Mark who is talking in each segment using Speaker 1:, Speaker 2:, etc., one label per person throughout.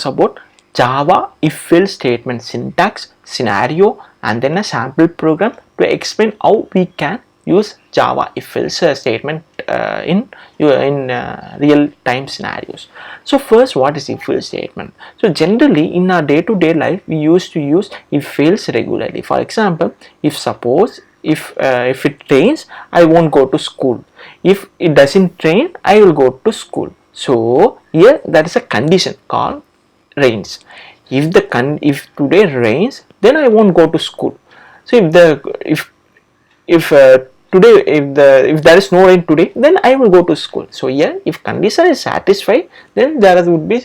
Speaker 1: about Java if-else statement syntax, scenario, and then a sample program to explain how we can use Java if-else statement in real-time scenarios. So first, what is if-else statement? So generally in our day-to-day life, we used to use if-else regularly. For example, if it rains, I won't go to school. If it doesn't rain, I will go to school. So here there is a condition called rains. If today rains, then I won't go to school. So if today if there is no rain today, then I will go to school. So here if condition is satisfied, then there would be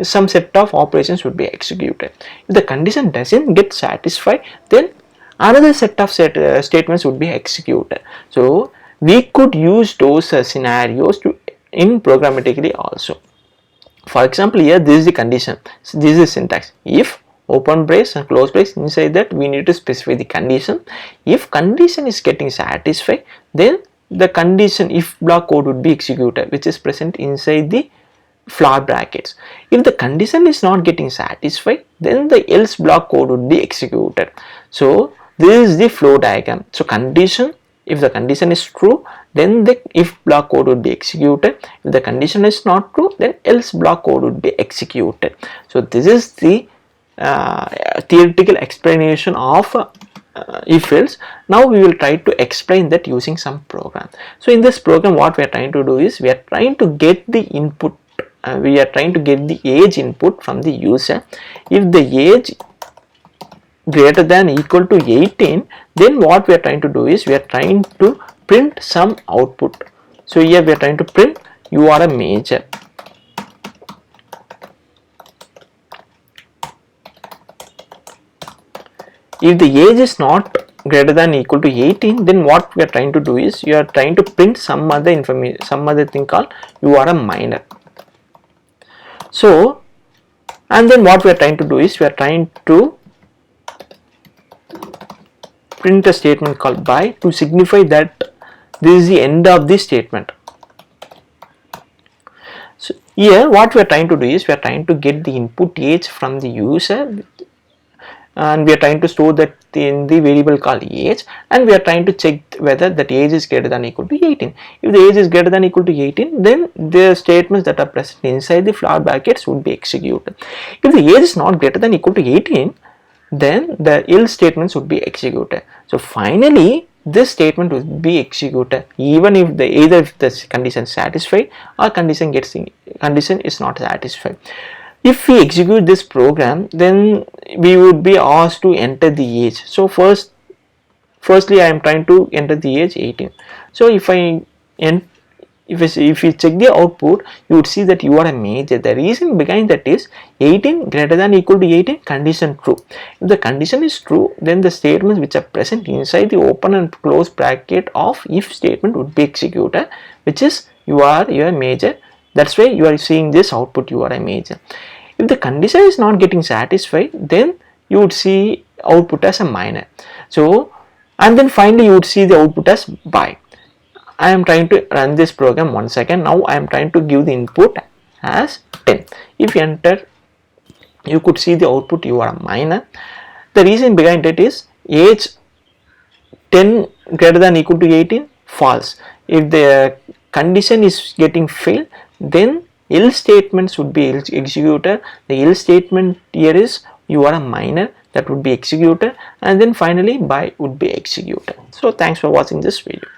Speaker 1: some set of operations would be executed. If the condition doesn't get satisfied, then another set of statements would be executed. So we could use those scenarios to in programmatically also. For example, here this is the condition. So this is syntax. If open brace and close brace, inside that we need to specify the condition. If condition is getting satisfied, then the condition if block code would be executed, which is present inside the flower brackets. If the condition is not getting satisfied, then the else block code would be executed. So this is the flow diagram. So condition, if the condition is true, then the if block code would be executed. If the condition is not true, then else block code would be executed. So this is the theoretical explanation of if else. Now we will try to explain that using some program. So in this program, what we are trying to do is we are trying to get the input. We are trying to get the age input from the user. If the age greater than equal to 18, then what we are trying to do is we are trying to print some output. So here we are trying to print you are a major. If the age is not greater than equal to 18, then what we are trying to do is you are trying to print some other information, some other thing called you are a minor. So and then what we are trying to do is we are trying to print a statement called by to signify that this is the end of the statement. So here what we are trying to do is we are trying to get the input age from the user, and we are trying to store that in the variable called age, and we are trying to check whether that age is greater than equal to 18. If the age is greater than equal to 18, then the statements that are present inside the flower brackets would be executed. If the age is not greater than equal to 18, then the else statements would be executed. So finally this statement will be executed even if either if the condition is satisfied or condition is not satisfied. If we execute this program, then we would be asked to enter the age. So firstly I am trying to enter the age 18. So if you check the output, you would see that you are a major. The reason behind that is 18 greater than equal to 18, condition true. If the condition is true, then the statements which are present inside the open and close bracket of if statement would be executed, which is you are a major. That's why you are seeing this output, you are a major. If the condition is not getting satisfied, then you would see output as a minor. So and then finally you would see the output as by. I am trying to run this program once again. Now I am trying to give the input as 10. If you enter, you could see the output you are a minor. The reason behind it is age 10 greater than equal to 18 false. If the condition is getting failed, then else statements would be executed. The else statement here is you are a minor, that would be executed, and then finally by would be executed. So thanks for watching this video.